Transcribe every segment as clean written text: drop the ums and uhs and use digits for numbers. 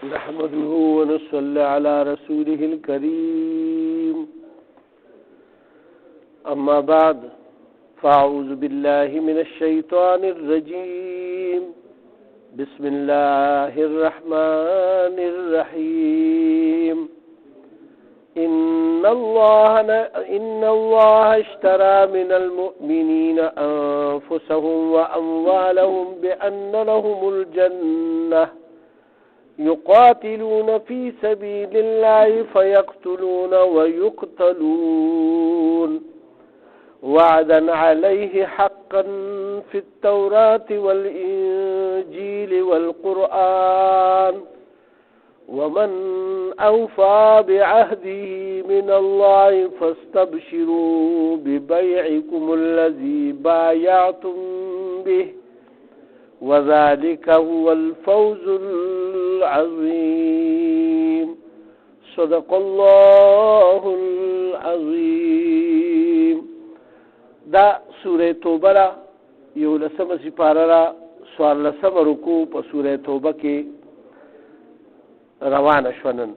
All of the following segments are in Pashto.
نحمده ونصلي على رسوله الكريم. أما بعد، فأعوذ بالله من الشيطان الرجيم. بسم الله الرحمن الرحيم. إن الله اشترى من المؤمنين أنفسهم وأموالهم بأن لهم الجنة يقاتلون في سبيل الله فيقتلون ويقتلون وعدا عليه حقا في التوراة والإنجيل والقرآن ومن أوفى بعهده من الله فاستبشروا ببيعكم الذي بايعتم به وذلك هو الفوز العظيم. صدق الله العظيم. دا سورة توبه را یو لسم سپاره را سوار لسم رکوع په سورة توبه کې روانه شونن.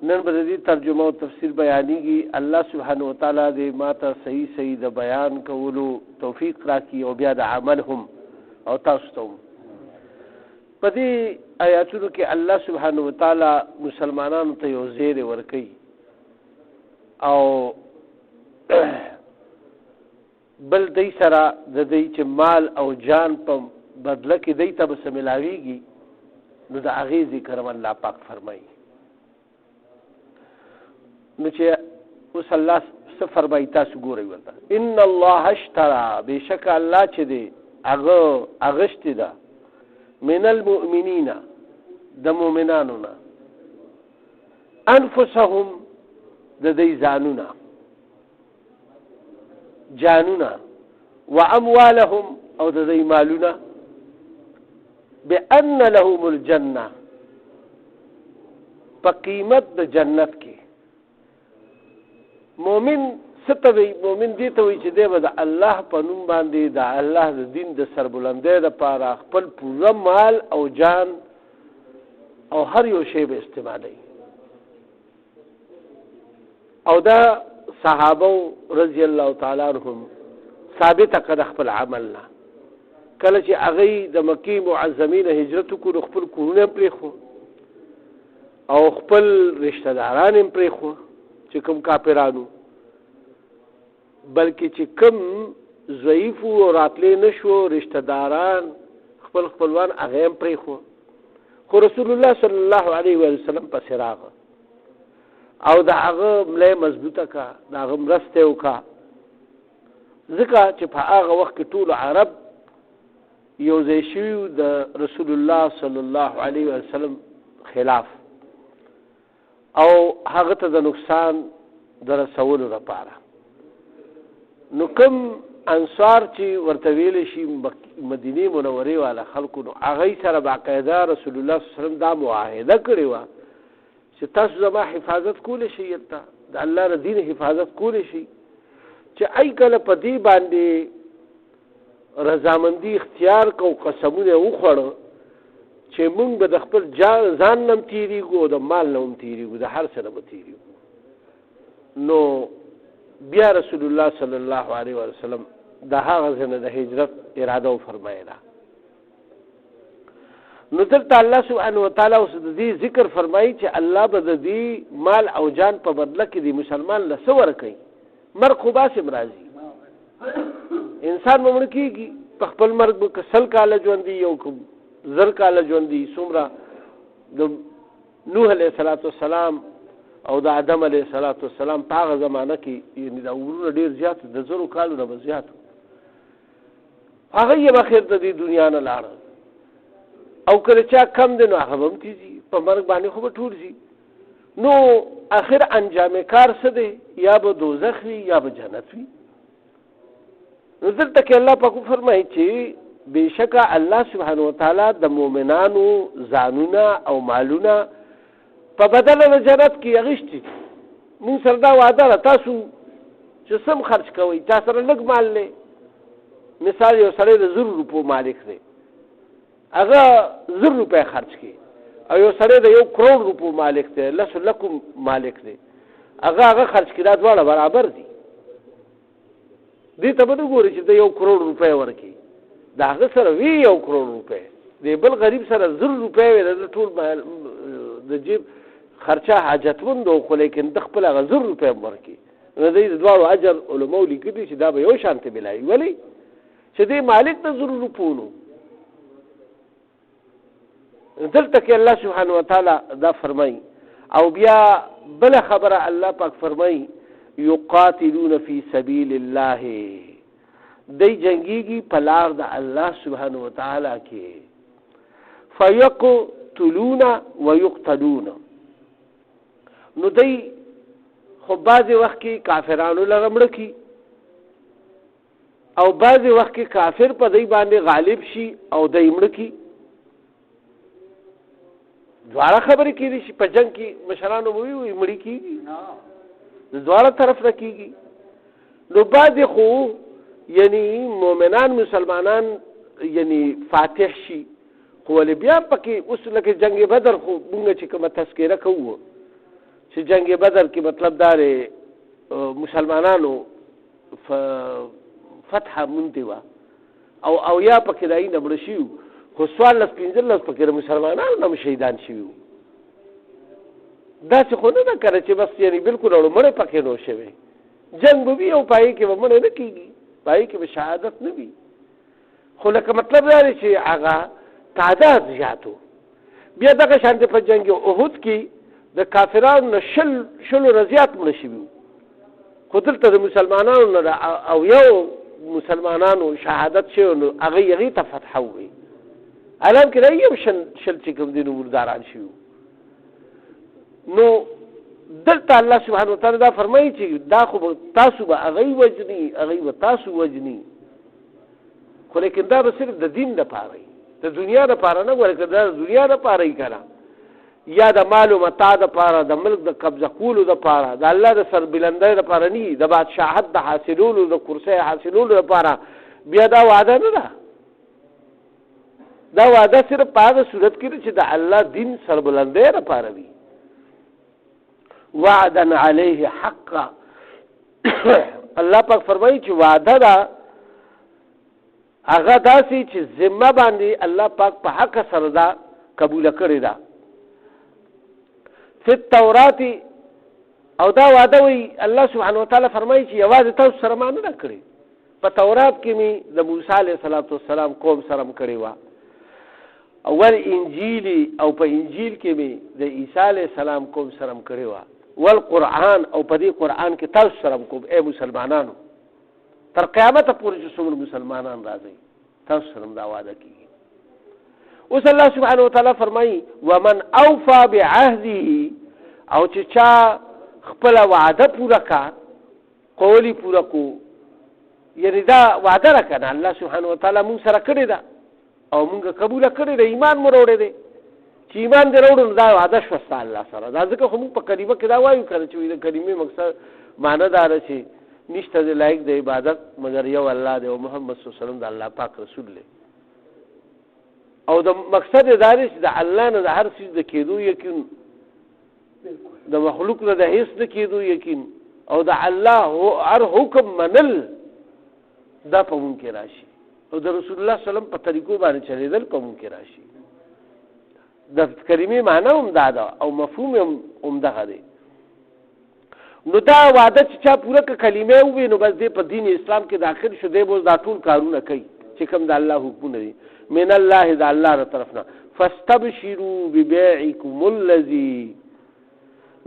نن به دې ترجمه او تفسیر بیانېږي. الله سبحانه وتعالی دې ماته صحیح د بیان کولو توفیق راکړي او بیا د عمل هم او تاسو ته هم. په دې آیاتونو کې الله سبحانه وتعالی مسلمانانو ته یو زیری ورکوي او بل دی سره د دې چې مال او جان په بدله کې دی ته به څه ملاویږي، نو د هغې ذکر هم الله پاک فرمایي. نو چې اوس الله څه فرمایي تاسو ګورئ ورته. ان الله اشترى، بېشکه الله چې دی هغه اغشتې ده من المؤمنین، د مؤمنانو نه، انفسهم، د دوی ځانونه، جانونه، و اموالهم، او د دوی مالونه، بأن لهم الجنه، په قیمت د جنت کې. مومن ستوي، مومن دې ته وایي چې دی به د الله په نوم باندې د الله د دین د سربلندۍ لپاره خپل پوره مال او جان او هر یو شی به استعمالوي. او دا صحابه رضی الله تعالی عنهم ثابته کړه خپل عمل نه. کله چې هغوی د مکې معظمې نه هجرت وکړو، خپل کورونه یې پرېښو او خپل رشته داران یې پرېښو چې کوم کافرانو، بلکې چې کوم ضعیف و راتلی نه شو رشته داران خپل خپلوان هغه یې پرېښو. خو رسول الله صلی الله علیه وسلم پسې راغه او د هغه ملی مضبوطه کا، د هغه مرسته یې وکړه، ځکه چې په هغه وخت کې ټول عرب یو ځای شوي د رسول الله صلی الله علیه وسلم خلاف او هغه ته د نقصان د رسولو لپاره. نو کوم انصار چې ورته ویلی شي مدینې منورې والا خلکو، نو هغوی سره باقاعده رسول الله صلی الله علیه وسلم دا معاهده کړې وه چې تاسو زما حفاظت کولی شئ، هلته د الله د دین حفاظت کولی شئ، چې ای کله په دې باندې رضامندي اختیار کو، قسمونه یې وخوړه چې مونږ به د خپل ځان نه هم تېرېږو او د مال نه هم تېرېږو، د هر څه نه به تېرېږو. نو بیا رسول الله صلی الله علیه وسلم د هغه ځای نه د هجرت اراده وفرمایله. نو دلته الله سبحانه وتعالی اوس د دې ذکر فرمایي چې الله به د دې مال او جان په بدله کې د مسلمان له څه ورکوي. مرګ خو باسم راځي، انسان به مړه کېږي، په خپل مرګ به که 100 کاله ژوندي یو که 1000 کاله ژوندي، څومره د نوح علیه السلام او د آدم علیه السلام په هغه زمانه کې یعنې دا عمرونه ډېر زیات، د 1000 کالو نه به زیات، هغه یې به اخر د دې دنیا نه لاړه. او که چا کم دی نو هغه به هم تېځي، په مرګ باندې خو به ټول ځي. نو آخر انجام کار څه دی؟ یا به دوزخ وي یا به جنت وي. نو دلته کې الله پاک فرمایي چې بېشکه الله سبحانه وتعالی د مؤمنانو ځانونه او مالونه په بدله د جنت کې اخیستي. موږ سره دا وعده ده، تاسو چې سم خرج کوئ، چا سره لږ مال دی، مثال یو سړی د 1000 روپو مالک دی، هغه 1,000 روپۍ خرج کړي او یو سړی د 1 کروڑ روپو مالک دی 10 لکو مالک دی هغه خرج کړي دا دواړه برابر دي دې ته به وګورئ چې د 1 کروڑ روپۍ ورکړي د هغه سره وی 1 کروڑ روپۍ د بل غریب سره 1,000 روپۍ وي د ټول د جیب خرچه حاجتمند خو لیکن د خپل هغه 1,000 روپۍ ورکړي نو د دواړو اجر علماء لیکلي چې دا به یو شانتې ملایي ولې چې دې مالک د 1,000 روپو نو دلته کې الله سبحانه وتعالی دا فرمایي او بیا بل خبره الله پاک فرمایي یقاتلون فی سبیل الله دی جنگیږي په لار د الله سبحانه وتعالی کې فیقتلون ویقتلون نو دی خو بعضې وخت کې کافرانو لره مړه کي او بعضې وخت کې کافر په دی باندې غالب شي او دی مړه کي دواړه خبرې کېدي شي په جنګ کې مشرانو به وي مړي کېږي د دواړه طرف نه کېږي نو بعضې خو یعنی مؤمنان مسلمانان یعنی فاتح شي خو ولې بیا پکې اوس لکه جنګ بدر خو مونږ چې کومه تذکره کوو چې جنگ بدر کې مطلب دا دی مسلمانانو فتح مونږ او یا پکې دای نه مړ شي خو 14-15 پکې مسلمانانو نه شهیدان شي دا څه خو نه کړ چې بس یعنی بالکل مړ پکې نو شوی جنگ به او پای کې به مړ نه کیږي پای کې به شهادت نه وي خو لکه مطلب دا دی چې هغه تعداد زیاتو بیا دغه شانته په جنگ احد کې د کافرانو نه شل رضیات مړه شوي خو دلته د مسلمانانو نه او یو مسلمانانو شهادت شوی نو هغې ته فتحه ووایي الان کې دا یو شل چې کوم دي نو مرداران شوي نو دلته الله سبحانه وتعالی دا فرمایي چې دا خو تاسو به هغې وجني هغې به تاسو وجني خو لیکن دا به صرف د دین دپاره وي د دنیا دپاره نه ګورې که دا د دنیا دپاره وي که نه یا د مال و متاع دپاره د ملک د قبضه کولو دپاره د الله د سربلندۍ دپاره نه وي د بادشاهت د حاصلولو د کرسۍ حاصلولو دپاره بیا دا وعده نه ده دا وعده صرف په هغه صورت کې چې د الله دین سربلندۍ دپاره وي وعدا علیه حقا الله پاک فرمایي چې وعده ده هغه داسې چې ذمه باندې الله پاک په حق سره دا قبوله کړې ده فی التورات او دا وعده وی الله سبحانه وتعالی فرمایي چې یوازې تاسو سره ما نه کړی په تورات کې می د موسی علیه السلام قوم سره م کړی وه اول انجیل او په انجیل کې می د عیسی علیه السلام قوم سره م کړی وه والقرآن او په دې قرآن کې تاسو سره م کوم ای مسلمانانو تر قیامته پورې چې څومره مسلمانان راځي تاسو سره دا وعده کېږي اوس الله سبحانه وتعالی فرمایي ومن اوفا بعهده او چې چا خپله وعده پوره کا قولی پوره کو یعنی دا وعده را کنه الله سبحانه وتعالی مونږ سره کړې ده او مونږ قبوله کړې ده ایمان مو راوړی دی چې ایمان دې راوړو نو دا وعده شوه ستا الله سره دا ځکه خو مونږ په کلمه کې دا وایو که چې د کلمې مقصد معنی دا ده چې نشته د لایق د عبادت مگر یو الله دی او محمد صلی الله علیه وسلم د الله پاک رسول دی او د مقصد دا دی چې د الله نه د هر څیز د کېدو یقین د مخلوق نه د هیڅ د کېدو یقین او د الله هر حکم منل دا په مونږ کې راشي او د رسول الله صلی الله علیه وسلم په طریقو باندې چلېدل په مونږ کې راشي د کلمې معنی هم دا ده او مفهوم هم دغه دی نو دا وعده چې چا پوره که کلمې ووي نو بس دی په دین اسلام کې داخل شو دی به اوس دا ټول کارونه کوي چې کوم د الله حکمونه دي من الله د الله له طرف نه فاستبشروا ببيعكم الذي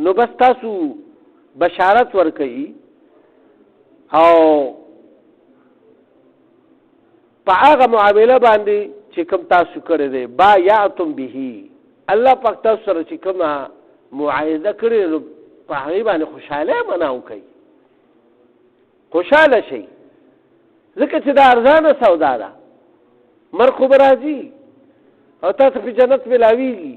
نو بس تاسو بشارت ورکړئ او په هغه معامله باندې چې کوم تاسو کړی دی بایعتم به الله پاک تاسو سره چې کومه معاهده کړې نو په هغې باندې خوشحاله معنا وکړئ خوشحاله شئ ځکه چې دا ارزانه سودا ده مرګ خو به راځي او تاسو په جنت ملاویږي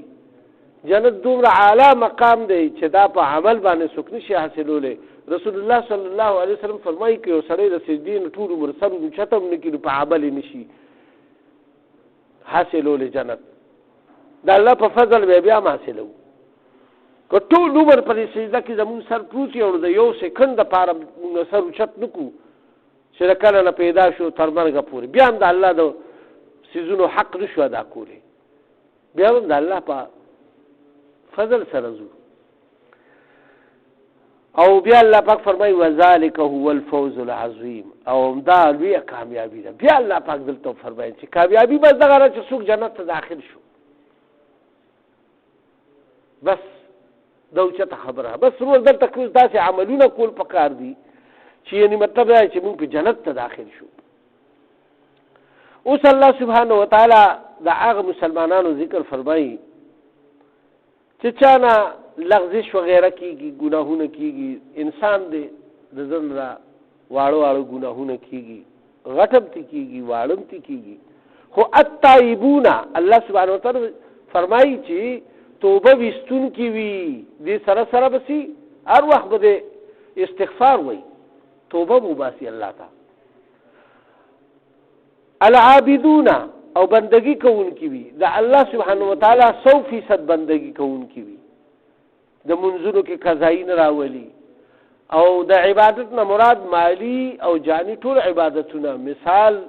جنت دومره اعلی مقام دی چې دا په عمل باندې څوک نشي حاصلولی رسول الله صلی الله علیه وسلم فرمایي که یو سړی د سجدې نه ټول عمر سر اوچته هم نه کړي په عمل یې نشي حاصلول جنت دا الله په فضل به بیا حاصلو که ټول عمر پر سجده کې زمون سر پروت یو د یو سکند لپاره موږ سر اوچت نکو چې کله نه پیدا شو تر مرګه پورې بیا هم د الله د سيزونو حق نشو ادا کولی بیا هم د الله په فضل سره زو او بیا الله پاک فرمایي وذالک هو الفوز العظیم او دا لوی کامیابی ده بیا الله پاک دلته فرمایي چې کامیابی بس دغه چې څوک جنت ته داخل شو بس دا اوچته خبره بس روز دلته کوم داسې عملونه کول پکار دي چې یعنی مطلب دا چې موږ په جنت ته داخل شو اوس الله سبحانه وتعالى د هغه مسلمانانو ذکر فرمایي چې چانه لغزش وغیرہ کیږي ګناهونه کیږي انسان دې د ځن را واړو ګناهونه کیږي غټب تی کیږي واړم تی کیږي خو التائبون الله سبحانه وتعالى فرمایي چې توبه وستون کی وی دې سره سره بسی هر وخت به استغفار وای توبه مباسی الله تعالی العابدون او بندگی کوون کی وی دا الله سبحانه وتعالى 100% بندگی کوون کی وی د منځونو کې قضایي نه راولي او د عبادت نه مراد مالی او جانی ټول عبادتونه مثال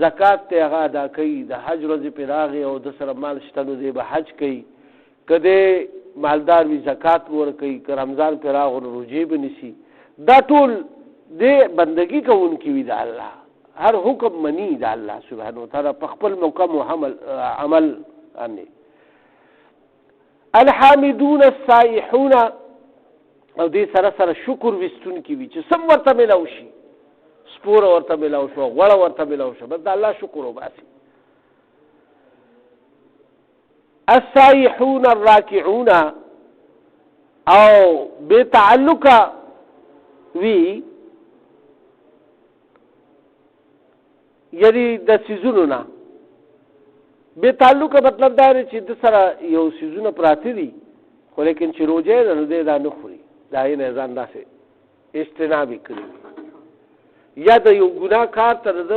زکات ته هغه ادا کوي د حج ورځې په راغي او د سره مال شته نو دی به حج کوي کده مالدار وی زکات ور کوي که رمضان پر راغو روزي بنسي دا ټول د بندگی کوونکی وی د الله هر حکم منی د الله سبحانه وتعالى په خپل موقع عمل اني الحامدون السائحون او دې سره سره شکر وستون کی وی چې سم ورته ملاو شي سپور ورته ملاو شو غوړ ورته ملاو شو بس د الله شکر وباسي السائحون الراكعون او بتعلق وی یعنی د سيزونو نه به تعلق مطلب دا چې د سره یو سيزونه پراته دي خو لیکن چې روزه نه ده دا نه خوري دا یې نه ځان داسې اجتناب کوي یا د یو ګناه کار تر د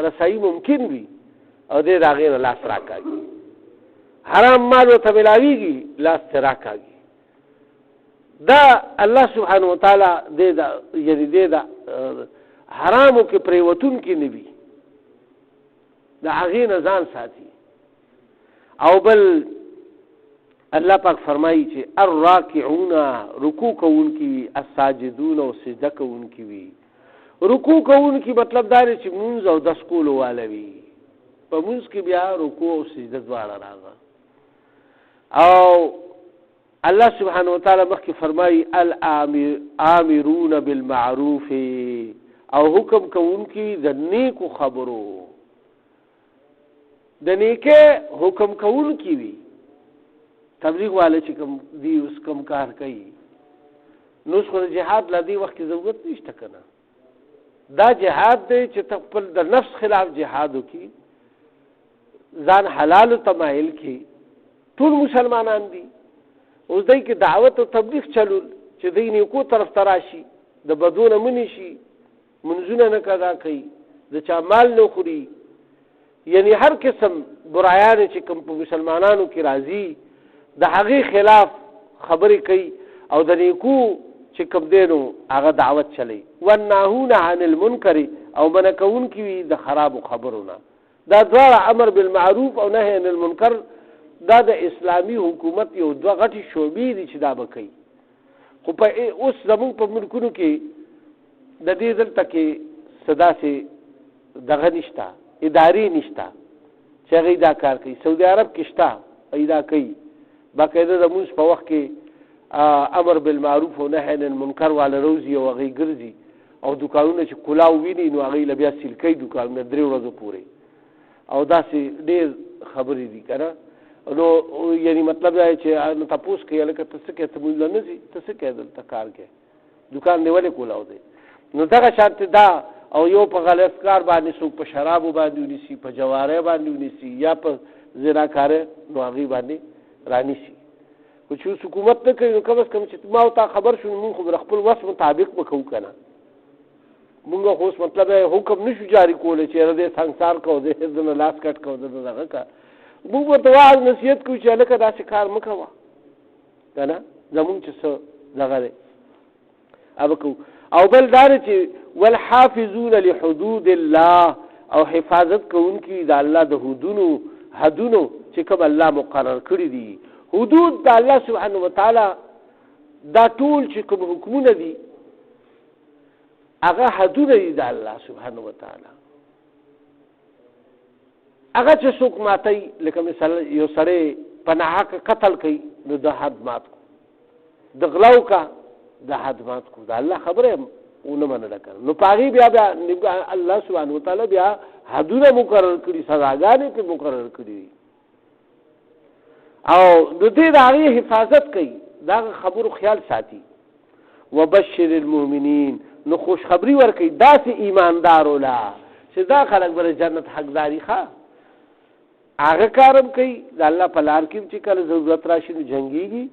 رسایي ممکن وي او د هغې نه لاس راکاږي حرام مال ورته ملاویږي لاس ته راکاږي دا الله سبحانه وتعالی یعنی د حرامو کې پریوتون کې نه وي د هغې نه ځان ساتي او بل الله پاک فرمایي چې الراکعون رکوع کوونکي وي الساجدون او سجده کوونکي وي رکوع کوونکي مطلب دا دی چې مونځ او دس کولو والا وي په مونځ کې بیا رکوع او سجده دواړه راغله او الله سبحانه وتعالى مخکې فرمایي الامرون بالمعروف او حکم کوونکي د نیکو خبرو د نیکه حکم کوونکي وي تبلیغ والے چې کوم دی اوس کوم کار کوي نو خو د جهاد لدی وخت کې ضرورت نشته کنه دا جهاد دی چې خپل د نفس خلاف جهاد وکي ځان حلال تمایل کی ټول مسلمانان دي اوس دای کې دعوت او تبلیغ چلول چې دای نیکو طرف تراشي د بدون منی شي منځونه نه کدا کوي د چا مال نه خوري یعنی هر قسم برایان چې کوم په مسلمانانو کې راځي د هغې خلاف خبرې کوي او د نیکو چې کوم دینو هغه دعوت چلی والناهون عن المنکر او منع کوونکي وي د خرابو خبرونه دا دواړه امر بالمعروف او نهي عن المنکر دا د اسلامي حکومت یو دوه غټي شعبې دي چې دا به کوي خو په اوس زموږ په ملکونو کې د دې دلته کې صدا سي دغه نشته ادارې نشته چې هغې دا کار کوي سعودي عرب کې شته دا کوي باقاعده د مونځ په وخت کې امر بالمعروف او نهي عن المنکر والا روزي او هغې ګرځي او دکانونه چې کلاو ویني نو هغې له بیا سیل کوي دکانونه 3 ورځو پورې او داسې ډېر خبرې دي که نه نو یعنی مطلب دا چې نو تپوس کوي هلکه ته څه کوې ته مونځ له نه ځي ته څه کوې دلته کار کوې دکان دې ولې کولاو دی نو دغه شانتې دا او یو په غلط کار باندې څوک په شرابو باندې ونیسي په جوارۍ باندې ونیسي یا په زناکارۍ نو هغې باندې رانیسي خو چې اوس حکومت نه کوي نو کم از کم چې ما او تا خبر شو نو مونږ خو خپل وس مطابق به کوو که نه مونږ خو مطلب حکم نشو جاری کولای چې رده سنگسار کو دې د لاس کټ کو دغه کا مونږ ته واعظ نصیحت کوو چې لکه دا کار مکوه کنه زمون چې څه دغه ابکو او بل دار چې والحافظون لحدود الله او حفاظت کوونکی د الله د حدونو چې کوم الله مقرر کړی دي حدود د الله سبحانه وتعالى دا ټول چې کوم حکمونه دي هغه حدود دي د الله سبحانه وتعالى هغه چې څوک ماتي لکه مثال یو سړی پناه قتل کوي نو د حد مات کو د غلاو کا د حد مات کو د الله خبره ونه منل کړ نو پاغي بیا الله سبحانه وتعالى بیا حدود مقرر کړی سزاګانې په مقرر کړی او د دې د هغه حفاظت کوي دا خبرو خیال ساتي وبشر المؤمنین نو خوش خبری ورکي داسې ایماندار ولا چې دا خلک بر جنت حقداري ښه هغه کارم کوي د الله په لار کې چې کله ضرورت راشي نو جنگيږي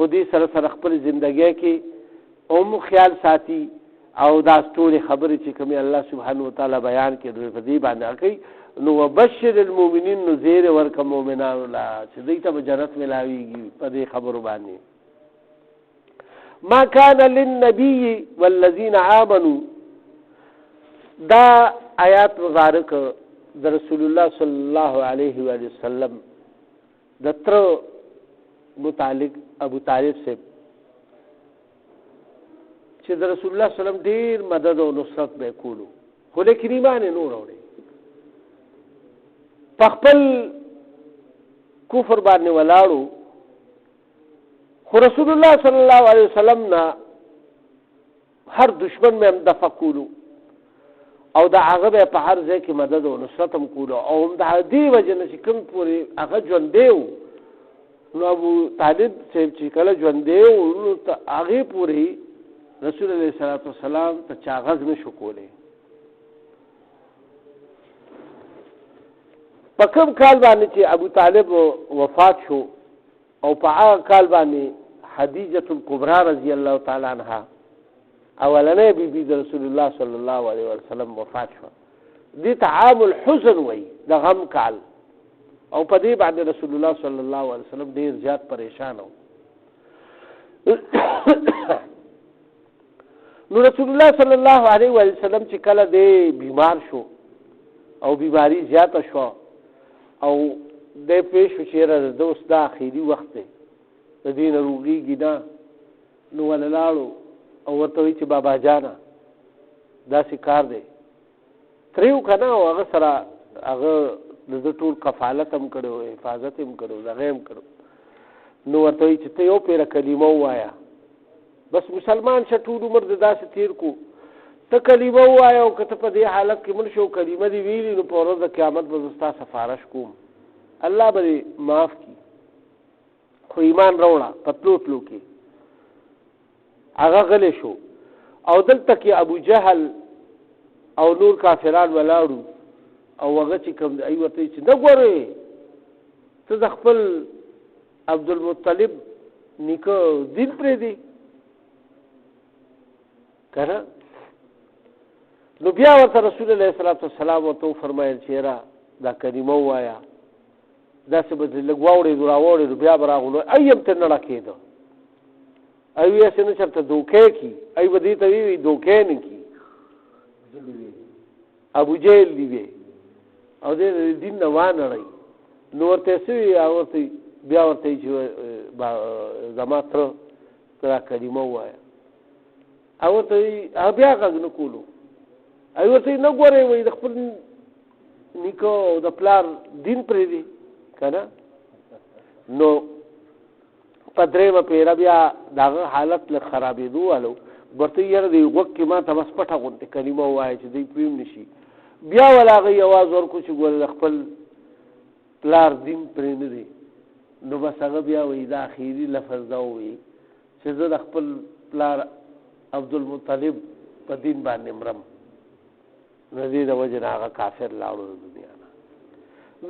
خودي سره سره خپل ژوندۍ کې خیال ساتي او دا ټول خبرې چې کوم الله سبحانه وتعالى بیان کړي په دې باندې کوي نو وبشر المؤمنین نو زیر ورک مؤمنان لا چې دوی ته جنت ملاويږي په دې خبرو باندې ما كان للنبي والذين آمنوا دا آیات مبارک د رسول الله صلی الله علیه و وسلم د تر متعلق ابو طالب سے چې د رسول الله صلی الله علیه وسلم ډیر مدد او نصرت به کولو خو لیکن ایمان نه وروړي خپل کفر باندې ولاړو خو رسول الله صلی الله علیه وسلم نا هر دشمن مې دفع کولو او دا هغه په هر ځای کې مدد او نصرت هم کولو او هم د دې وجه نه چې کوم پورې هغه ژوند دیو نو ابو طالب چې کله ژوند دیو نو هغه پورې رسول الله صلی الله علیه وسلم ته چاغز نشو کوله په کوم کال باندې چې ابو طالب وفات شو او په هغه کال باندې خدیجه الکبرى رضی الله تعالی عنها اولنې بیبي د رسول الله صلی الله علیه وسلم وفات شو دې تعام الحزن وای د غم کال او په دې باندې رسول الله صلی الله علیه وسلم ډیر زیات پریشان و نو رسول الله صلی الله علیه وسلم چې کله دې بیمار شو او بیماری زیاته شو او د پیښو چیرې د اوس د اخیری وخت د دین روغیږي دا نو وللاړو او ورته وی چې بابا جانا دا کار دی تریو کنه او هغه سره هغه د ټول کفالت هم کړو حفاظت هم کړو دغه هم کړو نو ورته وی چې ته یو پیر کلمه وایا بس مسلمان شه ټول عمر د داسې تیر کو ته کلمه وایا او کته په دې حالت کې مل شو کلمه دی ویلی نو په ورځ د قیامت به زستا سفارش کوم الله به معاف کی خو ایمان راوړه پتلو کې هغه غلی شو او دلته کې ابو جهل او نور کافران ولاړو او هغه چې کوم دی ورته چې نه ګورې ته د خپل عبدالمطلب نیکه دین پرې دی کنه نو بیا ورته رسول الله صلی الله علیه وسلم ورته فرمایل چې را دا کلمه وایا دا څه به لږ واوړې راوړې بیا به راغلو ایم ته نه راکېده ایو یې څنګه چرته دوکې کی ای ودی ته وی دوکې نه کی ابو جهل دی وی او دې دین نه وانه نو ورته سوي او ورته بیا ورته چې زما تر کرا کلمه وایا او ته بیا غږ نه کولو ایو ته نه ګورې وای د خپل نیکو د پلار دین پرې دی کنه نو پدریمه پیرا بیا داغه حالت له خرابېدو والو ورته یې دی وګ کې ما ته بس پټه غونډه کلمه وای چې دی پیم نشي بیا ولاغه आवाज ورکو چې ګور خپل پلار دین پرې نه دی نو بس هغه بیا وای دا اخیری لفظ دا وای چې زه د خپل پلار عبدالمطلب په دین باندې مرم نزی د وجه هغه کافر لاړو د دنیا نه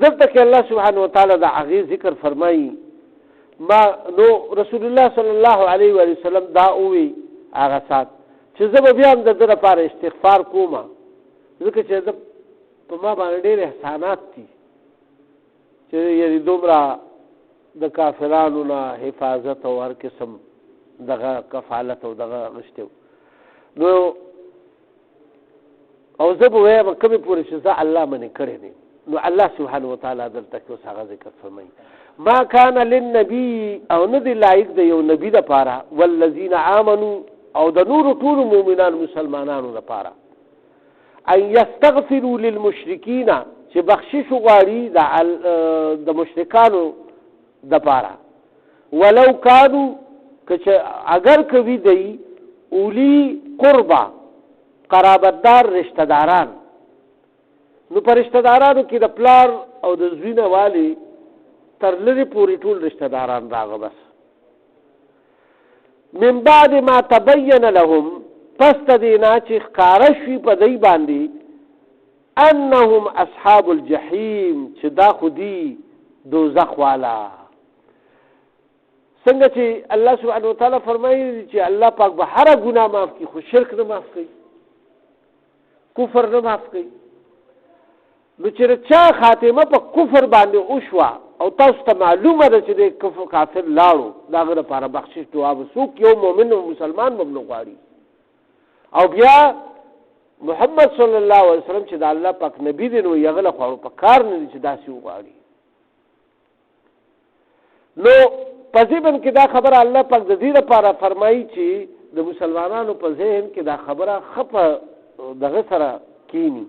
ذکر کې الله سبحانه وتعالى د هغه ذکر فرمایي ما نو رسول الله صلی الله علیه و وسلم دا وی هغه سات چې زه به بیا هم د ده لپاره استغفار کوم، ځکه چې زه په ما باندې ډېر احسانات دي چې یعنې دومره د کافرانو نه حفاظت او هر قسم دغه کفالت او دغه غشتي نو او زه به وایم کومې پورې چې زه الله منې کړی دی. نو الله سبحانه وتعالی دلته کې اوس هغه ذکر فرمایي ما کان للنبي او نه دی لایق د یو نبي دپاره والذین آمنوا او د نورو ټولو مؤمنان مسلمانانو دپاره ان یستغفروا للمشرکین چې بخشش غواړي د مشرکانو دپاره ولو کانو که اگر کوي دی اولی قربا قرابتدار رشتہ داران. نو پر رشتہ دارانو کې د پلار او د زوینه والی تر لري پورې ټول رشتہ داران راغه. بس من بعد ما تبین لهم پس دینا چې ښکاره شوي په دی باندې انهم اصحاب الجحیم چې دا خودي دوزخ والا. څنګه چې الله سبحانه وتعالی فرمایي چې الله پاک به هر ګناه معاف کړي خو شرک نه معاف کوي، کفر نه معاف کوي. نو چې چا خاتمه په کفر باندې وشوه او تاسو ته معلومه ده چې د کفر کافر لاړو د هغه لپاره بخشش دعا به څوک یو مؤمن او مسلمان به نه غواړي. او بیا محمد صلی الله علیه وسلم چې د الله پاک نبی دی نو هغه له خوا په کار نه دي چې داسې وغواړي. نو په ذهن کې دا خبره الله پاک د دې لپاره فرمایي چې د مسلمانانو په ذهن کې دا خبره خپه دغه سره کینی.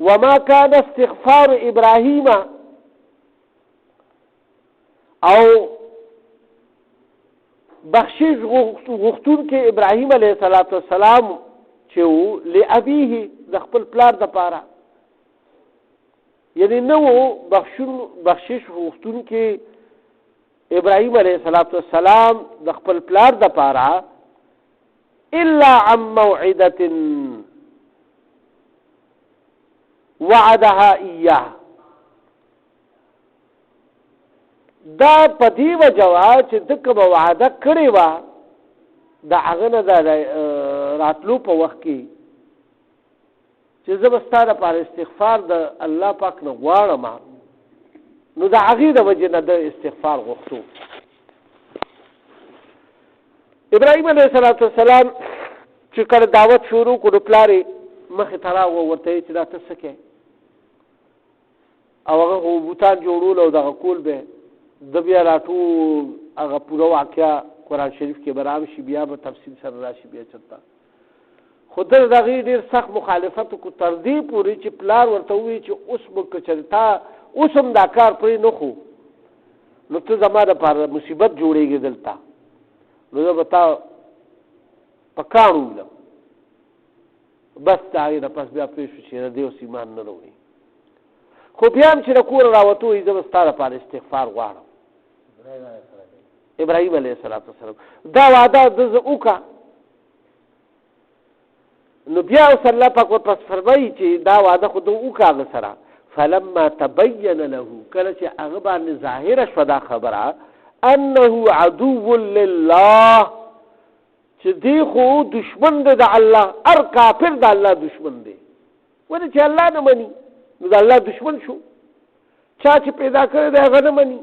وما كان استغفار ابراهيم او بخشش غختون کې ابراهيم عليه السلام چې و لابيه د خپل پلار د پاره یعنی نو بخشش غختون کې ابراهيم عليه السلام د خپل پلار د پاره الا عن موعده وعدها اياه. دا پدی وجوا چې دغه وعده کړی و د هغه نه د راتلو په وخت کې چې زبستانه پر استغفار د الله پاک نه غواړم، نو د هغه د وجه نه د استغفار غوښتو. ابراهيم عليه السلام چې کله دعوت شروع کړو پلارې مخې ته راغو ورته چې دا ته څه کوې او هغه بوتان جوړول او دغه کول به د بیا راټول هغه پوره واقعه قرآن شریف کې به راشي بیا به تفصیل سره راشي بیا چېرته. خو د هغې ډېر سخت مخالفت وکړو تر دې پورې چې پلار ورته ووایي چې اوس به که چېرې تا اوس هم دا کار پرې نه خو نو ته زما دپاره مصیبت جوړېږي دلته، نو زه به تا په کاڼو ولم. بس د هغې نه پس بیا پوه شو چې د دې اوس ایمان نه راوړي. خو بیا هم چې د کوره راوتو وایي زه به ستا دپاره استغفار غواړم. ابراهيم عليه السلام دا وعده د زه وکړه. نو بیا اوس الله پاک ورپس فرمایي چې دا وعده خو ده وکړه هغه سره. فلما تبين له کله چې هغه باندې ظاهره شوه دا خبره انه عدو لله چې دی خو دشمن دی د الله، هر کافر د الله دشمن دی. ولې چې الله نه مني نو د الله دشمن شو. چا چې پیدا کړی دی هغه نه مني.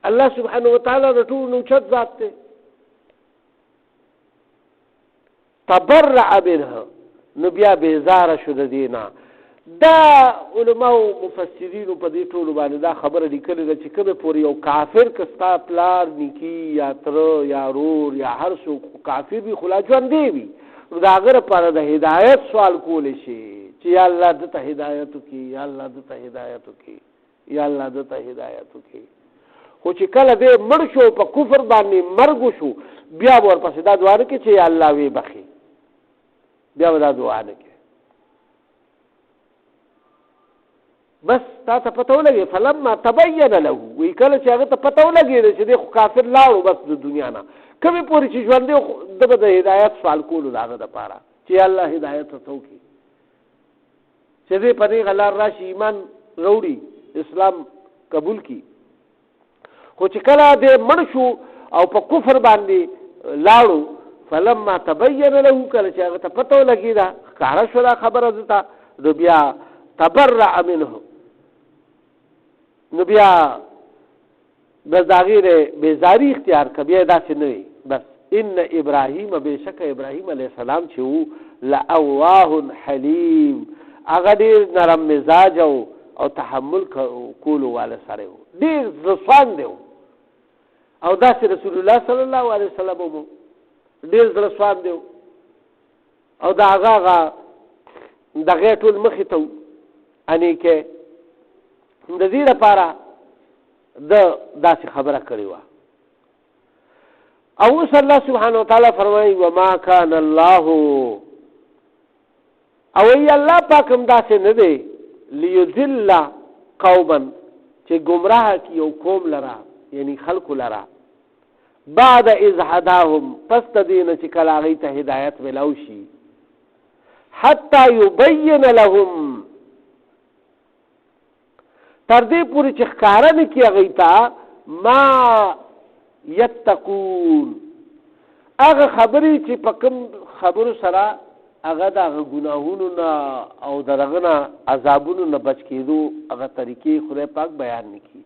الله سبحانه وتعالی د ټولو نه اوچت ذات دی. تبرع منها نو بیا بیزاره شو د دې نه. دا علماء مفسرینو په دې ټولو باندې دا خبره لیکلې ده چې کومې پورې یو کافر که ستا پلار نیکي یا تره یا رور یا هر څوک کافر وي خو لا ژوندی وي نو د هغه لپاره د هدایت سوال کولی شي چې یا الله ده ته هدایت وکړي، یا الله ده ته هدایت وکړي، یا الله ده ته هدایت وکړي. خو چې کله دی مړ شو په کفر باندې مرګ شو بیا به ورپسې دا دعا نه کوي چې یا الله ویې بخي، بیا به دا دعا نه کوي. بس تا ته پته ولګي فلما تبين له وی کله چې هغه ته پته ولګي چې دی خو کافر لاړو بس د دنیا نه کومې پورې چې ژوند دی د به د هدایت سوال کولو د هغه دپاره چې الله هدایت ورته وکړي چې دی په دې غلار راشي ایمان راوړي اسلام قبول کړي. خو چې کله دی مړ شو او په کفر باندې لاړو فلما تبين له کله چې هغه ته پته ولګي دا ښکاره شو دا خبره دته نو بیا تبرع منه نو بیا بس داغیر بیزاری اختیار که بیا دا سی نوی بس ان ابراهیم بیشک ابراهیم علیہ السلام چې وو لأواه حلیم هغه ډیر نرم مزاج او تحمل کولو والا سره وو ډیر زسوان دی او داسې رسول الله صلی الله علیه وسلم وو ډیر زسوان دی او دا هغه دغه ټول مخې ته اني کې د دې لپاره داسې خبره کړې وه او اوس الله سبحانه وتعالی فرمایي وما كان الله او ای الله پاک هم داسې نه دی ليذل قوما چې گمراه کی یو قوم لرا یعنی خلق لرا بعد اذ هداهم پس دین چې کله هغه ته هدایت ملو شي حتى يبين لهم تر دې پوری چې ښکارا نه کی هغه ته ما یتقون هغه خبرې چې په کوم خبرو سره هغه د ګناهونو نه او دغه نه عذابونو نه بچ کېدو هغه طریقې خدای پاک بیان نکړي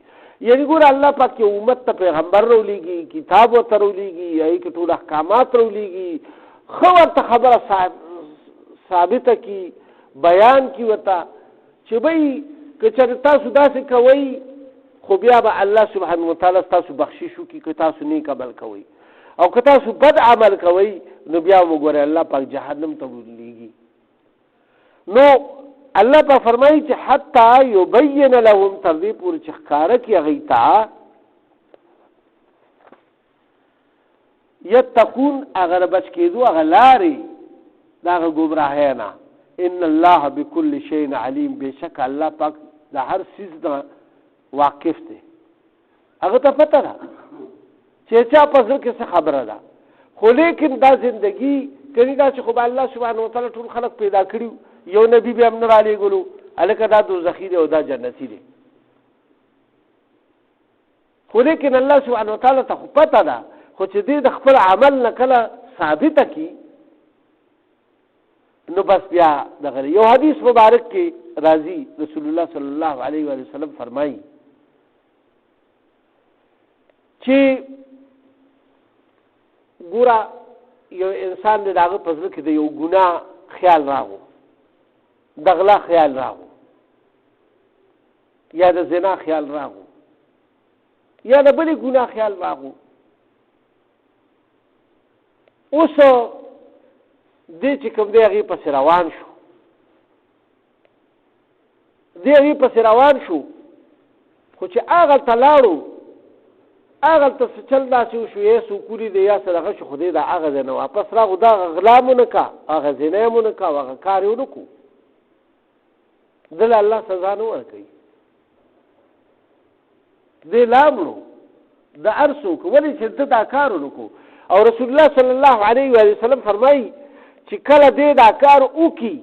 یعنی ګور الله پاک کې امت ته پیغمبر رولېږي کتاب ورته رولېږي هغې کې ټول احکامات رولېږي ښه ورته خبره ثابته کړي بیان کړي ورته چې بهی که چېرې تاسو داسې کوئ خو بیا به الله سبحانه وتعالی تاسو بخشش وکړي که تاسو نیک عمل کوئ او که تاسو بد عمل کوئ نو بیا وګورئ الله پاک جهنم ته ورلیږي نو الله پاک فرمایي چې حتی یبین لهم تر دې پورې چې ښکاره کړي هغوی ته یتقون هغه نه بچ کېدو هغه لارې د هغه ګمراهۍ نه ان الله بكل شيء علیم بېشکه الله پاک د هر څیز نه واقف دی هغه ته پته ده چې چا په زړه کې څه خبره ده خو لیکن دا زندگی کني دا چې خو به الله سبحانه وتعالی ټول خلق پیدا کړي یو نبی به هم نه رالیږلو هلکه دا دوزخي دی او دا جنتي دی خو لیکن الله سبحانه وتعالی ته خو پته ده خو چې دې د خپل عمل نه کله ثابته کړي نو بس بیا دغه یو حدیث مبارک کې راځي رسول الله صلی الله علیه و وسلم فرمایي چې ګوره یو انسان د هغه په زړه کې د یو ګناه خیال راغو د غلا خیال راغو یا د زنا خیال راغو یا د بلې ګناه خیال راغو اوس دې چې کوم دی هغې پسې روان شو دې هغې پسې روان شو خو چې هغلته لاړو هغلته څه چل داسې وشو یا سکوري دی یا څه دغه شو خو دې د هغه ځای نه واپس راغو دا هغه غلا مو نه که هغه زنا یې مو نه که هغه کار یې ونه کړو دله الله سزا نه ورکوي دې لاړو د هر څوک ولې چې ده دا کار ونه کړو او رسول الله صلی الله علیه و وسلم فرمایي چې کله دې دا کار وکړي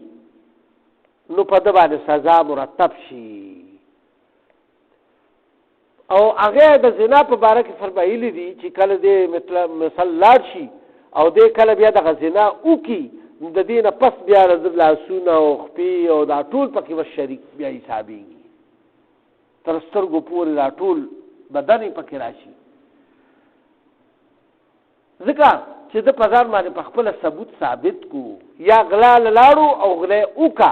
نو په ده باندې سزا مرتب شي او هغه د زنا په باره کې فرمایلي دي چې کله دې مثل لاړ شي او دې کله بیا دغه زنا وکړي نو د دې نه پس بیا د لاسونه او خپې او دا ټول پکې به شریک بیا حسابېږي تر سترګو پورې دا ټول بدن یې پکې راشي ځکه چې د په ځان باندې په خپله ثبوت ثابت کو یا غلا لاړو او غلا وکړه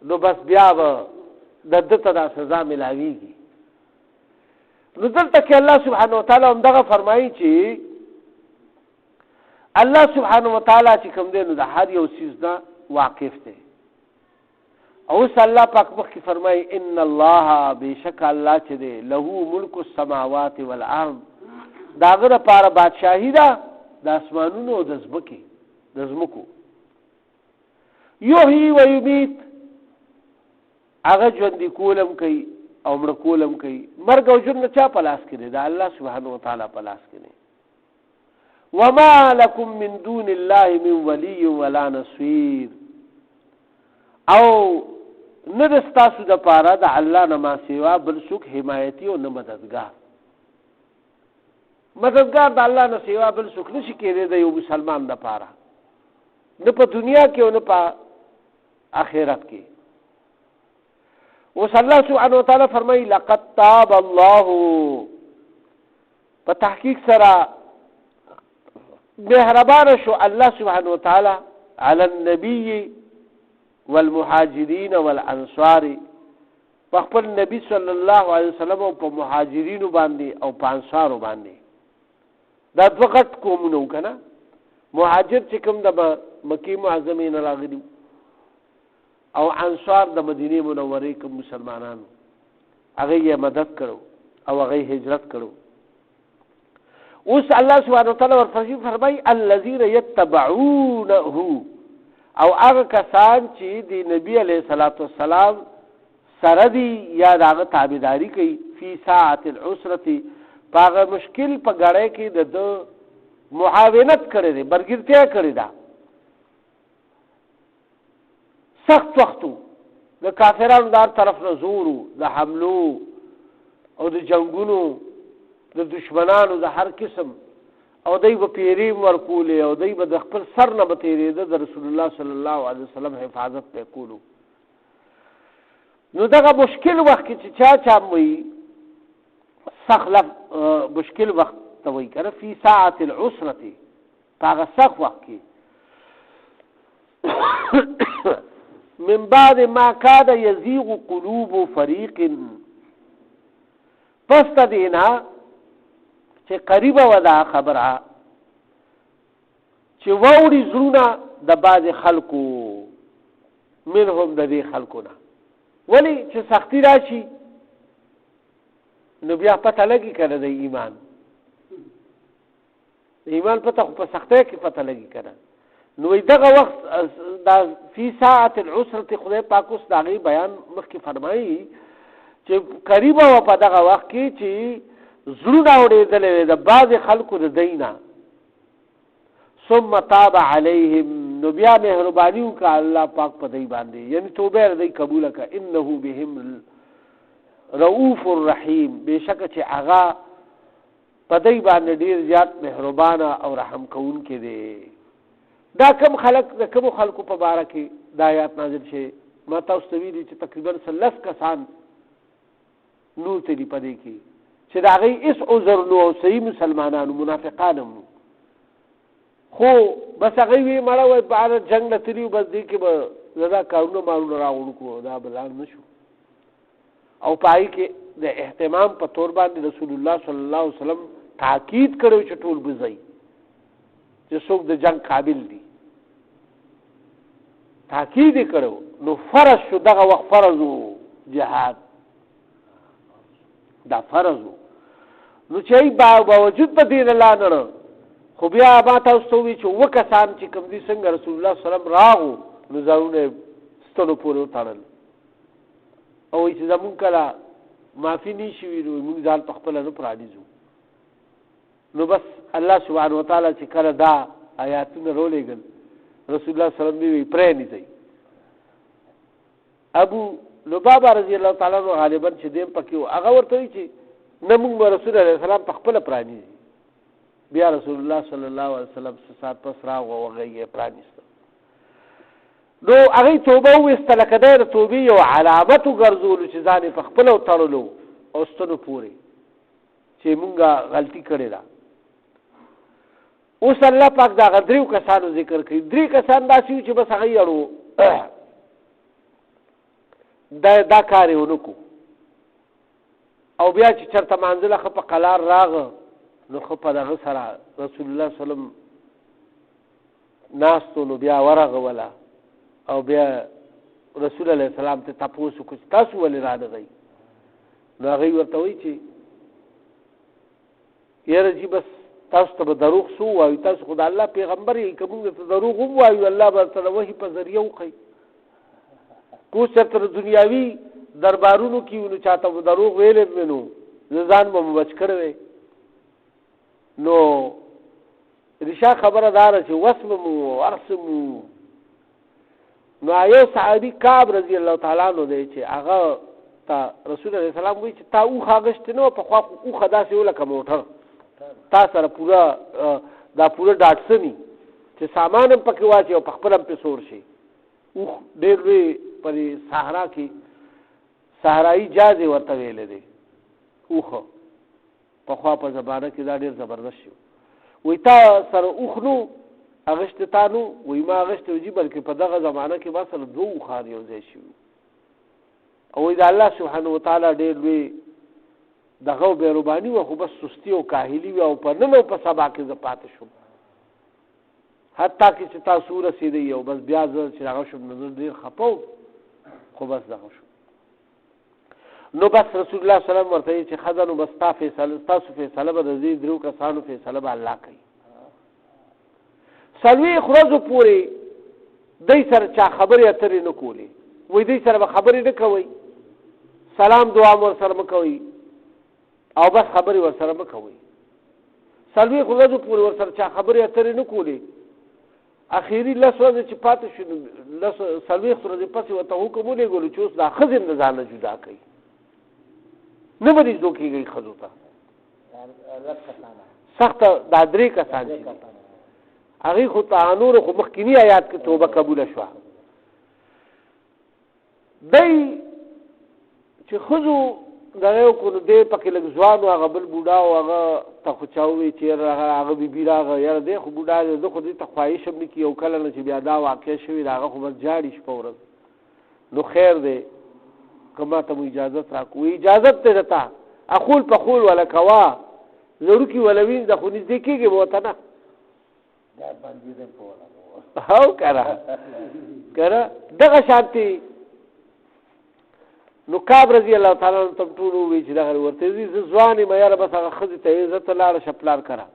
نو بس بیا به د ده ته دا سزا ملاویږي نو دلته کې الله سبحانه وتعالی همدغه فرمایي چې الله سبحانه وتعالی چې کوم دی نو د هر یو څیز نه واقف دی اوس الله پاک مخکې فرمایي ان الله بېشک الله چې دی له ملک السماوات والارض د هغه دپاره بادشاهي ده د اسمانونو او د ځمکو یحیی و یمیت هغه ژوندي کولم کوي او مړه کولم کوي مرګ او ژوند چا په لاس کې دی د الله سبحانه وتعالی په لاس کې دی وما لکم من دون الله من ولی ولا نصير او نه د ستاسو دپاره د الله نه ما سوا بل څوک حمایتي او نه مددګار مددگار د الله نه سیوا بل څوک نشي کېدی د یو مسلمان لپاره، نه په دنیا کې او نه په آخرت کې. اوس الله سبحانه وتعالی فرمایي لقد تاب الله، په تحقیق سره مهربان شو الله سبحانه وتعالی على النبي والمهاجرين والانصار، په خپل نبی صلی الله علیه وسلم او په مهاجرینو باندې او په انصارو باندې. دا دوه غټ قومونه و کنه، مهاجر چې کوم د مکې معظمې نه راغلي او انصار د مدینه منورې کوم مسلمانانو، هغه یې مدد کړو او هغه هجرت کړو. اوس الله سبحانه وتعالی ورپسې فرمایي الذين يتبعونه، او هغه کسان چې د نبی علیه الصلاۃ والسلام سره دي یا دغه تابعداري کوي فی ساعة العسرة، پاغه مشکل په غړې کې د معاونت کړي دي، برګرتیا کړي ده. سخت وختو د کافرانو دار طرف نه زورو، د حملو او د جنگونو د دشمنانو د هر قسم، او دای په پیریم ورکولې او دای په د خپل سر نه بتیرېده د رسول الله صلی الله علیه وسلم حفاظت په کولو. نو دغه مشکل وخت کې چې چا وي سخت مشکل وخت ته وایي کنه فی ساعة العسرة، هغه سخت وخت کې من بعد ما کاد یزیغ قلوب فریق، پس تا دینا چې قریبه ودا خبره چې ووري زړونه د بعض خلکو منهم د دې خلکونه، ولی چې سختی راشي نو بیا پته لګي کنه د ایمان پته په سختۍ کې پته لګي کنه. نو دغه وخت دا فی ساعة العسرة خدای پاک اوس د هغې بیان مخکې فرمایي چې قریبه وه په دغه وخت کې چې زړونه اورېدلی د بعضې خلکو د دی نه. ثم تاب علیهم، نو بیا مهرباني وکړه الله پاک په دی باندې، یعنی توبه یې د دی قبوله کړه. انه بهم رؤوف الرحیم، بېشکه چې هغه په دی باندې ډېر زیات مهربانه او رحم کوونکی دی. دا کم خلق د کومو خلکو په باره کې دا آیات نازل شي؟ ما تاسو ته ویلي چې تقریبا 10 کسان نور ته دي په دې کې چې د هغې هېڅ عذر نو او صحیح مسلمانانو منافقان هم نو، خو بس هغوی وی مړه وایي په هر جنګ نه تلي بس دې کې به زه دا کارونه مارونه راغونډ کړو، دا به لاړ نه شو. او په هغې کې د اهتمام په طور باندې رسول الله صلی الله علیه وسلم تاکید کړی چې ټول به ځئ چې څوک د جنگ قابل دي، تاکید یې کړو. نو فرض شو دغه وخت فرض و جهاد، دا فرض و. نو چې باوجود په دین الله نه، خو بیا ما تاسو ته ووایي چې 7 کسان چې کوم دي څنګه رسول الله صلی الله علیه وسلم راغو نو ځانونه یې ستنو پورې وتړل او وایي چې زمونږ کله معافي نه شي وي نو مونږ ځان په خپله نه پرانیزو. نو بس الله سبحانه وتعالی چې کله دا آیاتونه راولېږل رسول الله صلی الله علیه وسلم وی پرېنیځئ. ابو لبابه رضی الله تعالی عنہ غالبا چې دیم پکې و، هغه ورته وایي چې نه مونږ به رسول الله صلی الله علیه وسلم په خپله پرانیزي. بیا رسول الله صلی الله علیه وسلم څه ساعت پس راغو او هغه یې پرانیسته. نو هغې توبه وویسته لکه دی د توبې یو علامت وګرځولو چې ځان یې په خپله وتړلو او ستنو پورې چې مونږه غلطي کړې ده. اوس الله پاک دا هغه 3 کسانو ذکر کوي. 3 کسان داسې وو چې بس هغه یې اړو دا کار یې ونه کړو، او بیا چې چېرته منزله ښه په قلار راغه نو ښه په دغه سره رسول الله صلی الله علیه وسلم ناستو، نو بیا ورغوله او بیا رسول الله السلام ته تپوس وکړو چې تاسو ولې رانغئ؟ نو هغوی ورته وایي چې یاره جي بس تاسو ته به دروغ څه ووایو، تاسو خو د الله پیغمبر یې، که مونږ ته دروغ هم ووایو الله به ورته د وحي په ذریعه وښیي. کوس چېرته د دنیاوي دربارونو کې نو چاته به دروغ ویلی مې نو زه ځان به مو بچ کړی وی. نو رشا خبره داره چې وسمه مو ارسمو. نو یو صحابي کعب رضی الله تعالی عنہ دی چې هغه ته رسول الله سلام وایي چې تا اوښه اغوښتې نه وه، پخوا خو اوښه داسې و لکه موټر تا سره پورا دا پورا ډاټسنی چې سامان هم پکې واچي او په خپل هم په سور شي اوخ ډېر لوی په صحرا کې صحرایي جازې ورته ویلې دي اوخ پخوا په زمانه کې دا ډېر زبردست شو وایي تا سره اوخ نو اغشت تا نو وایي ما اغشت وجي بلکې په دغه زمانه کې ما سره 2 اوښان یو ځای شوي او وایي د الله سبحانه وتعالی ډېر لوی دغه بیروباني و خو بس سستی او کاهلي وي او په نن او په سبا کې زه پاتې شوم حتی کې چې تاسو ورسېدئ او بس بیا زه چې هغه شوم نو ډېر خفه خو بس دغه شو نو بس رسول الله صلی الله علیه وسلم ورته چې ښځه نو بس تاسو فیصله به د دې 3 کسانو فیصله به الله کوي 40 ورځو پورې دوی سره چا خبرې اترې نه کولې وایي دوی سره به خبرې نه کوئ سلام دعا ور سره مه کوئ او بس خبرې ور سره مه کوئ 40 ورځو پورې ور سره چا خبرې اترې نه کولې اخیری 10 ورځې چې پاتې شو 40 ورځې پسې ورته حکم ولېږلو چې اوس دا ښځې نه ځانه جدا کوي نه به دې زدو کېږئ ښځو ته سخته دا 3 کسان چې دي هغې خو نورو خو مخکیني آیات کې توبه قبوله شوه دی چې ښځو دغه وکړو نو دی پکې لږ ځوان و هغه بل بوډا و هغه ته خو چا ووایي چې هغه بیبي راغی یاره دی خو بوډا دی زه خو دې ته خواهش هم نه کي او کله نه چې بیا دا واقع شوي د هغه خو بس جاړي شپه ورځ نو خیر دی که ما ته مو اجازت راکړو اجازت دی درته اخول پخول وله کوه زړوکي وله وینځه خو نږدې کېږي به ورته نه او که دغه شانتې نو کعب رضی الله تعالی عنہ تم ټول وی چې دغه ورته زه ځوان یم یاره بس هغه ښځې ته یې زه ته لاړه شه پلار کره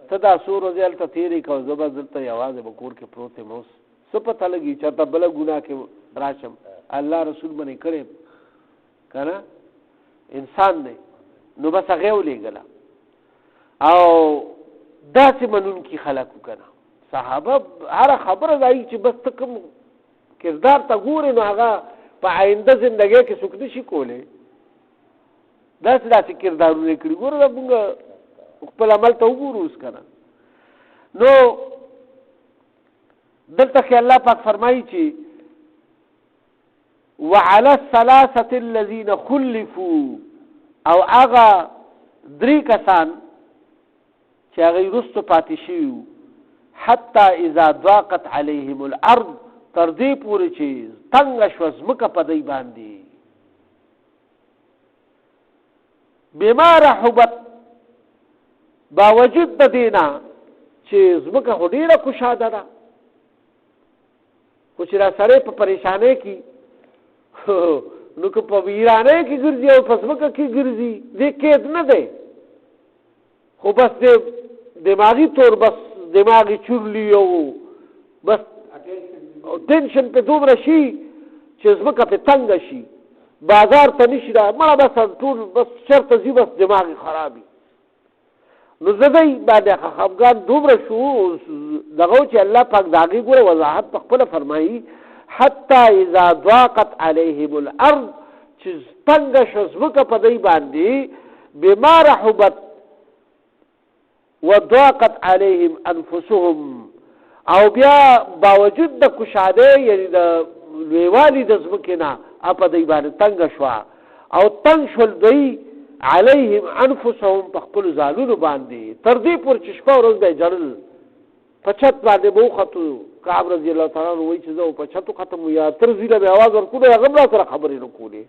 ته دا څو ورځې هلته تېرې کوه زه به دلته یوازې به کور کې پروت یم اوس څه پته لګي چېرته بله ګناه کې راشم الله رسول منې کړی که نه انسان دی نو بس هغې ولېږله او داسې منونکي خلک و که نه صحابه هره خبره دایي چې بس ته کوم کردار ته ګورې نو هغه په آینده زندګۍ کې څوک نشي کولی داسې کردارونه یې کړي ګوره دا مونږ خپل عمل ته وګورو اوس که نه نو دلته کې الله پاک فرمایي چې وعلى الثلاثة الذين خلفوا او هغه 3 کسان چې هغې وروسته پاتې شوي حتی اذا ضاقت عليهم الارض تر دې پورې چې تنګه شوه ځمکه په دی باندې بما رحبت باوجود د دې نه چې ځمکه خو ډېره کشاده ده خو چې را سړی په پریشانۍ کې نو که په ویرانۍ کې ګرځي او په ځمکه کې ګرځي دې قید نه دی خو بس دې دماغي طور بس دماغي چورلی او بس ټینشن په دومره شي چې ځمکه پې تنګه شي بازار ته نشي را مړه بس ټول بس چېرته ځي بس دماغ خرابي نو زه دی باندې خفګان دومره شو دغه چې الله پاک د هغې ګوره وضاحت په خپله فرمایي حتی اذا ضاقت علیهم الارض چې تنګه شوه ځمکه په دی باندې بما رحبت وضاقت علیهم انفسهم او بیا باوجود د کشادې یعنی د لویوالي د ځمکې نه په دی باندې تنګه شوه او تنګ شول دوی علیهم انفسهم په خپلو ځانونو باندې تر دې پورې چې شپه ورځ به یې جړل په چت باندې به وختو کعب رضی الله تعالی عنه وایي چې زه په چت وختم یا تر زیله به اواز ورکړو هغه هم را سره خبرې نه کولې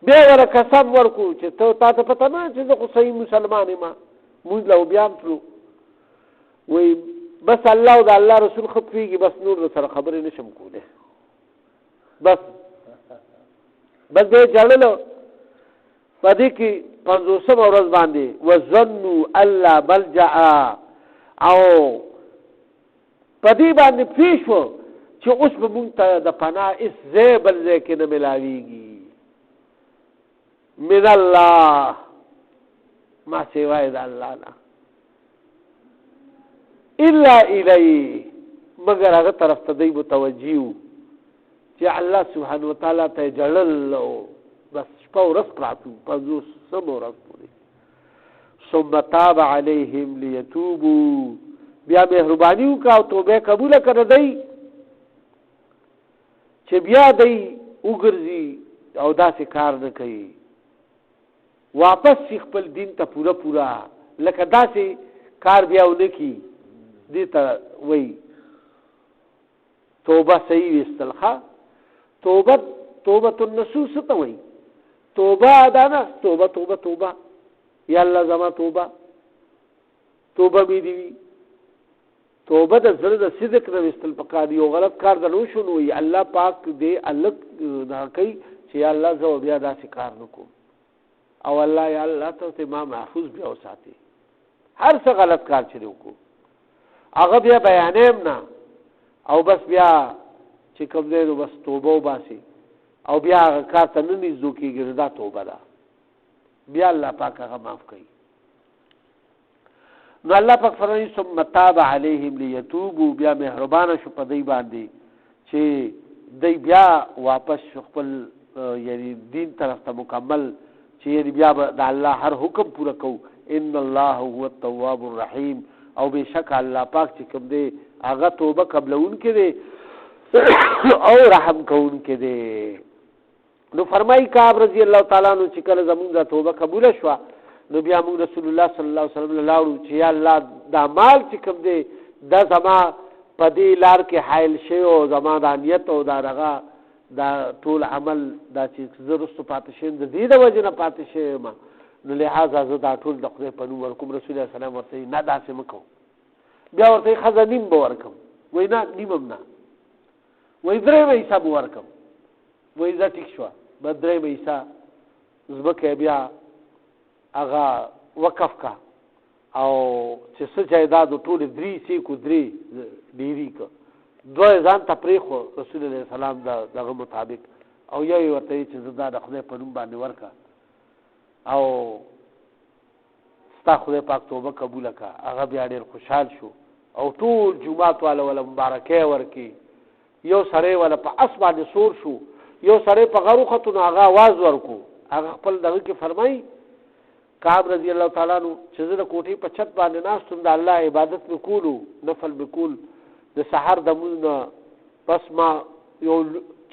بیا ورته قسم ورکړو چې تا ته پته نه چې زه خو صحیح مسلمان یم مونځ له بیا هم تلو وایي بس الله او د الله رسول خپېږي بس نور د سره خبرې نشم کولی بس به یې جړلو په دې کې 50 ورځ باندې وظنوا الا ملجأ او په دې باندې پوه شو چې اوس به مونږ ته د پناه هېڅ ځای بل ځای کې نه میلاویږي من الله ما سوای د الله نه الا الیه مگر هغه طرف ته دی متوجه و چې الله سبحانه وتعالی ته جړل بس شپه ورځ پراتو 50 ورځ پورې ثم تاب علیہم لیتوبوا بیا مهربانی وکا او توبه قبول کړه دی چې بیا دی وګرځي او داسې کار نه کوي واپس خپل دین ته پورا لکه داسې کار بیا ونه کی دې ته وایي توبه صحیح وستلخه توبه النصوص ته وایي توبه دانا توبه یا الله زما توبه مې دی توبه د زړه د صدق نه وستل پکار یو غلط کار د نو شنو وي الله پاک دې الله دا کوي چې یا الله زو بیا داسې کار نکوم او الله یا الله ته ما محفوظ بیا وساتي هر څه غلط کار چې وکړو هغه بیا بیانېم نه او بس بیا چې کوم دی نو بس توبه وباسي او بیا هغه کار ته نه نږدې کېږي دا توبه ده بیا الله پاک هغه معاف کوي نو الله پاک فرمایي ثم تاب علیهم لیتوبوا بیا مهربانه شو په دی باندې چې دی بیا واپس خپل یعنی دین طرف ته مکمل چې یعنی بیا د الله هر حکم پورا کو ان الله هو التواب الرحیم او بشک الله پاک چې کوم دی هغه توبه قبلون کې دی او رحم کوون کې دی نو فرمایي کعب رضی الله تعالی عنہ چې کله زموږ توبه قبول شو نو بیا موږ رسول الله صلی الله علیه وسلم لاړو چې یا الله دا مال چې کوم دی دا زما په دې لار کې حایل شي او زما د نیت او دا رغه دا ټول عمل دا چې زرستو پاتې شي د دې د وجه نه پاتې شي ما نو لہذا زه دا ټول د خدای په نوم ورکوم رسول الله صلی الله علیه وسلم ورته نه داسې مکو بیا ورته خزانیم به ورکم وای نه نیمم نه وای درې به حساب ورکم وای دا ټیک شو بدرې به حساب زبکه بیا هغه وقف کا او چې څه جایداد ټول درې سی کو درې ډیری کو دوه ځان ته پریخو رسول الله سلام دغه مطابق او یو ورته چې زدا د خدای په نوم باندې ورکا او ستا خدای پاک توبه قبول کا هغه بیا ډیر خوشحال شو او ټول جمعات والا ولا مبارکه ورکی یو سره ولا په اسمان سور شو یو سره په غروخه نو هغه आवाज ورکو هغه خپل دغه کې فرمای کعب رضی الله تعالی عنہ چې زه د کوټې په چھت باندې ناستم د الله عبادت وکولو نفل وکول د سحر د مونږ پس ما یو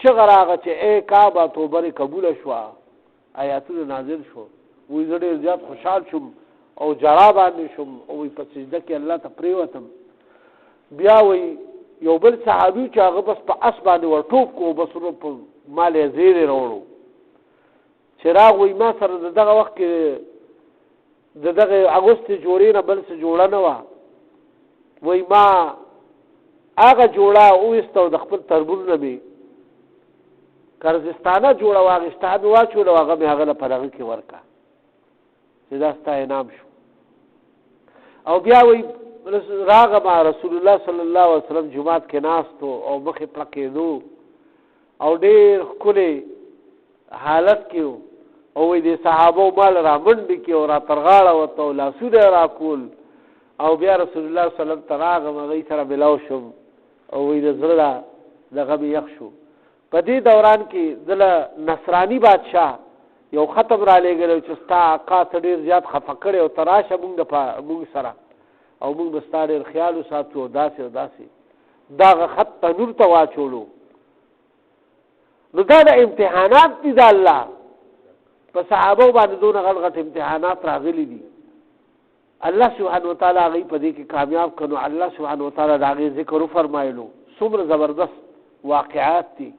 چغراغه چې اے کعبه توبه قبول شو آیاتونه نازل شو وې زه ډېر زیات خوشحال شوم او جړا باندې شوم او په سجده کې الله ته پریوتم بیا وې یو بل صحابي چې هغه بس په اس باندې ورټوب کو بس په مال زیر وروړو چراغ وې ما سره دغه وخت کې دغه اگست جوړې نه بل څه جوړه نه و وای ما هغه جوړه او استو د خپل تربور نه به کرزستانه جوړه واغسته به واچول هغه به هغه په دغه کې ورکا چې دا ستا انعام شو او بیا وای راغه ما رسول الله صلی الله علیه وسلم جمعات کې ناستو او مخې پکېدو او ډېر خولي حالت کې او دې صحابه مال را منډ کې او را ترغاړه وته لاسونه را کول او بیا رسول الله صلی الله علیه وسلم تراغه مغی سره بلاو شم او دې زړه دغه یخ شو په دې دوران کې د نصرانی بادشاہ یو ختم را لګل چې ستا آقا ته ډیر زیات خفقړ او تراشه موږ سره او موږ بستاره خیال ساتو داسې دا خط تنور ته واچولو نو دا د امتحانات دي د الله په صحابه باندې دون غلط امتحانات راغلي دي الله سبحانه وتعالى غي په دې کې کامیاب کړو الله سبحانه وتعالى دا غي ذکر فرمایلو څومره زبردست واقعات دي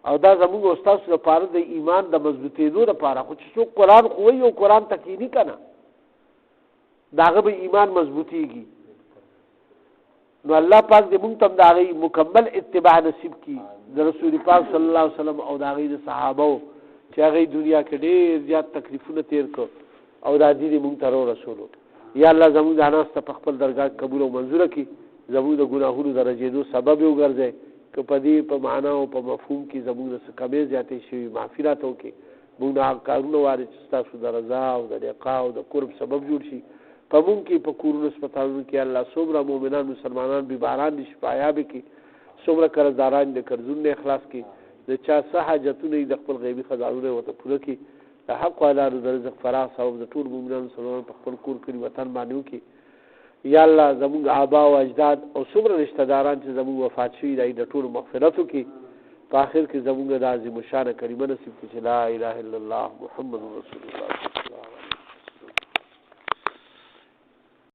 او دا زموږ استاد لپاره د ایمان د مضبوطېدو لپاره خو چې څوک قرآن خووي او قرآن تکینی کنه داغه به ایمان مضبوطیږي نو الله پاک دې موږ ته دا غي مکمل اتباع نصیب کړي د رسول پاک صلی الله علیه وسلم او دا غي د صحابه چې هغه دنیا کې ډېر زیات تکلیفونه تیر کړ او دا دې موږ ته رسولو یا الله زموږ د اناست په خپل درگاه قبول او منزور کړي زموږ د ګناهونو درجېدو سبب وګرځي که په دې په معنا او په مفهوم کې زموږ د کمې زیاتې شي معافرت وکړي موږ نه کارونه واري چې تاسو د رضا او د لقاء او د قرب سبب جوړ شي په موږ کې په کورونو سپتالونو کې الله څومره مؤمنان مسلمانان بیماران دي شفایاب کړي څومره قرضداران د قرضونو اخلاص کړي د چا څه حاجتونه د خپل غیبي خزانونه وته پوره کړي حق والا د رزق فراغ ثواب د ټول مؤمنانو سره په خپل کور کې وطن باندې وکي یا الله زموږ آبا او اجداد او څومره رشتہ داران چې زموږ وفات شوي دي د ټول مغفرت وکي په آخر کې زموږ د عظیم الشان کلمه نصیب کړي چې لا اله الا الله محمد رسول الله صلی الله علیه وسلم.